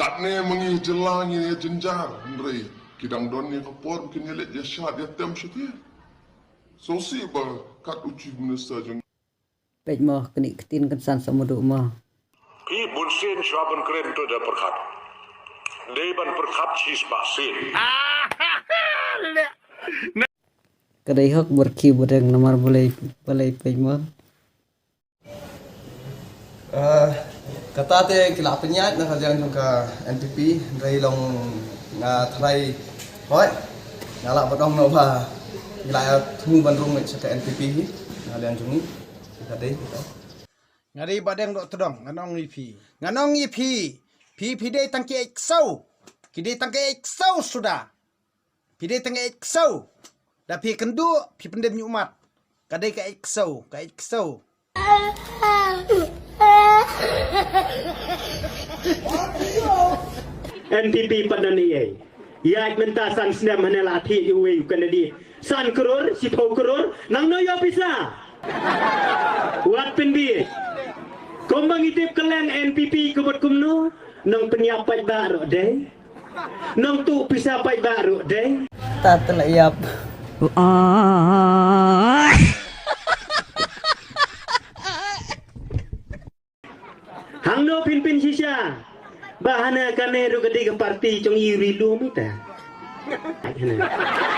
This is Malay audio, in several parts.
kat ne mengi jelang ini jenjar ndrei kidang don ni kapor mungkin nyelet ya syat ya tem syutia so si ba kat uji minister jeng Pej mah keni ketin kensan samuduk mah. Pi bunsin syabun krem tu dah perkat. Deban perkat cis basin. Kadai hok berki bodeng nomor boleh pej mah. Kata te kila penyat nak kerjaan juga NPP dari long try hoi ngalak bodong no ba kila temu bandung seka NPP ngalian jungi kadai ngari badeng dok tedong nganong EP pi dei tangki eksau kidei tangki eksau sudah pidei tangki eksau dah pi kendu pi pendem umat kadai ka eksau NPP padani ya mentasan sendam hanela thi uwe kanadi san kror 10 kror nang no yo pisa wat penbi kombang itip keleng NPP kubut kumno nang penyapai baru deh nang tu pisa pai baru deh Tak telayap. hang no pin sisa bahana kane ru gede ke parti cong iri lu mita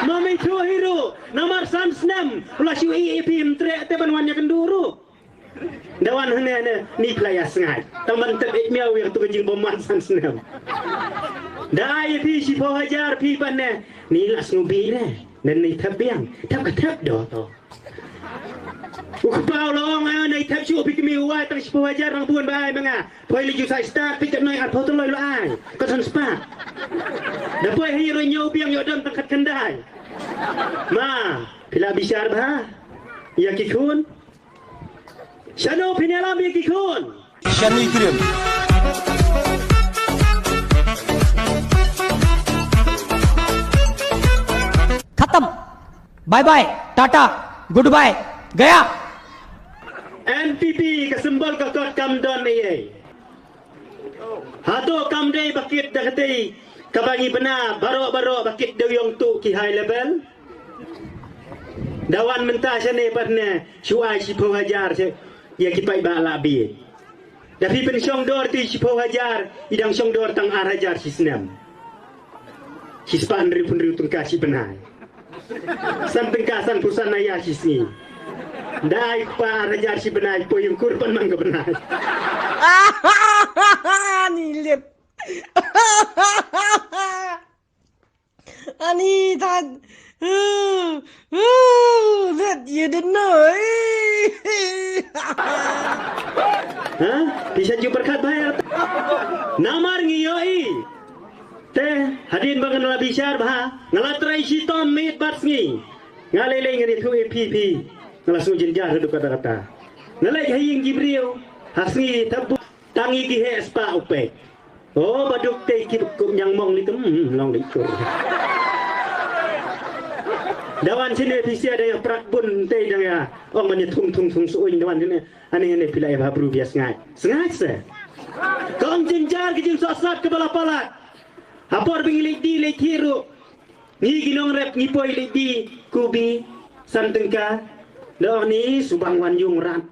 Mami tu hero nomor 36 ulah siu EP mtre te banwan ya kenduru dawan hene ni playa sengai taman tebik miau yang tu kejing boman 36 dai EP si po hajar pi panne ni las ngubi ne dan ni tabiang tap ketap do to Ukpau long ai nei thap chu pi mi wai tang sipo hajar rang buan bai manga poi li ju sai start pi kat noi at photo loi lo ai ko san spa da poi hi ro nyau biang yo dam tang kat kendai ma pila bisar ba ya ki khun shano pinela mi ki khun shani kirim खत्म bye bye tata goodbye गया NPP kesembal ke kot kamdon ni hato kamdai bakit dakati kabangi bena baro bakit doyong tu ki high level dawan mentah sene parne suai si po hajar se ya ki pai ba labi tapi pen syong dor ti si po hajar idang syong dor tang ar hajar si senam si span ri pun ri tung kasi benai samping kasan pusan naya si sini dai pa rajar si benai po yung kurban mang ka benai Nilit. Ani tan. That you didn't know. ha bisa ju berkat bayar namar ngiyoi teh hadin bangan la bisar bah ngalatrai si tom mit batsngi ngalele ngani thu EPP ngalasung jenjar du kata-kata ngalai haying gibril hasngi tabu tangi ki he spa upe oh baduk te ki kum yang mong ni long likur dawan sini visi ada yang prakbun te daya ong mani tung suing dawan sini ani pilai babru bias ngai sengai se kong jenjar ki jeng sosat ke balapalat hapor bingilik di lekiru ni ginong rep ni poi di kubi santengka lo ni subang wan yung rat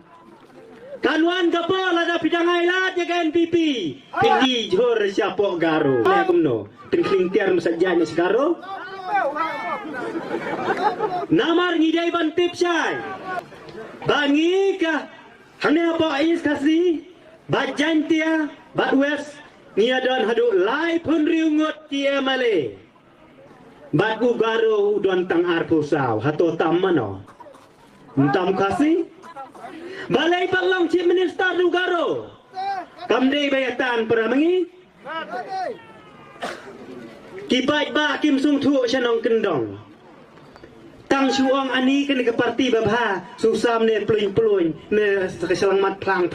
kanwan kapal ada pidangai lat ya NPP tinggi jor siapo garo le kumno tingkling tiar saja ni segaro namar ngidai bantip sai bangi ka hane apa is kasi bajantia badwes niadon hadu lai pun riungot tia male batu garo udon tang arpusau hato tamano entam kasi balai palong chief minister du garo kamdei bayatan peramangi kibai ba kim sung thu chanong kendong tang suong ani kan ke parti babha susam ne pluin ne selang mat plang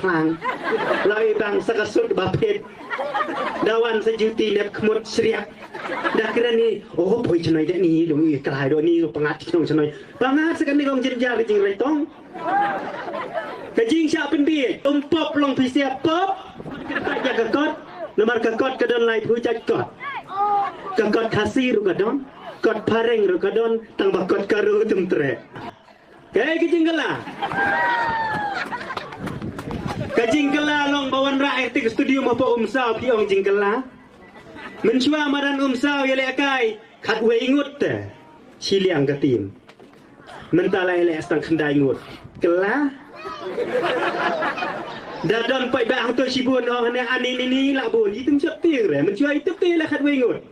lai bang sakasut bapet dawan sejuti ne kemut seriak dah kira ni oh poi chnoi de ni dong i kalai do ni pangat chnong chnoi pangat sekan ni gong jerjar jing retong kejing sya penbi umpop long pisia pop tak jaga kot Namar kakot kadon lai pujat kot. Kakot kasir kadon, kot pareng kadon, tang bakot karu temtre. Kaya kejinggala. Kejinggala long bawan rakyat ke studio mapo umsau piong jinggala. Mencua maran umsau yale akai kat we ingut siliang ketim. Mentalai le astang kendai ingut. Kela dadon pai bang tu sibun orang ni lah bun itu cep tir mencua itu tir lah kat we ingut.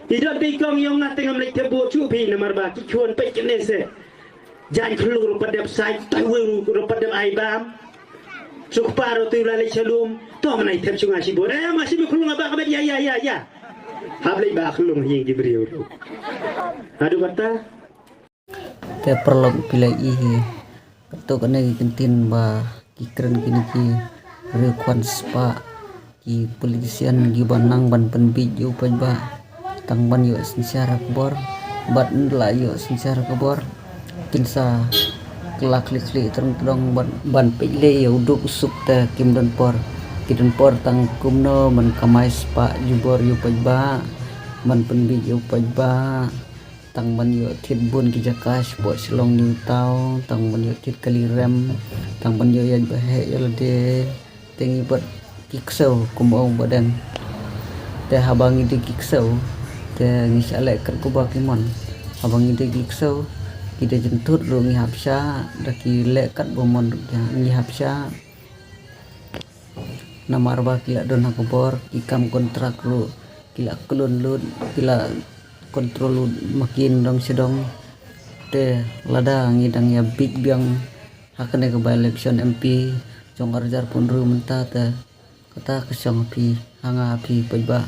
Tidak dikong yang nak tengah melek tebu cupi nomor ba kichuan pai kene se. Jangan keluar pada website tahu pada aibam. Sukparo tu lalai shalom. Tu mana item sungai sibun. Masih berkeluar abang abang ya. Hablai ba keluar yang diberi orang. Aduh kata. Te perlu pilih ihi. Ketuk kena kentin ba kikren kini ki rekuan spa ki politisian ki banang ban penbij yu ba tang ban yu secara kebor bat la yu secara kebor kinsa kelak klik terang ban pile yu duk sup te kim don por tang kumno man kamai spa jubor yu ba man penbij yu ba tang ban yo thit bun ki jakash bo silong ni tau tang ban yo thit kali rem tang ban yo yan bahe yelde tengi bat kiksau kumong badan te habang ide kiksau te ngisale kat kubakimon habang ide kiksau kita jentut ro ngi hapsha daki lekat bomon ngi hapsha namar ba kila don hakobor ikam kontrak ro kila kulun lun kila kontrol makin dong sedong te lada ngidang ya big biang hakane ke by election MP jong arjar pun ru menta te kata kesong api hanga api paiba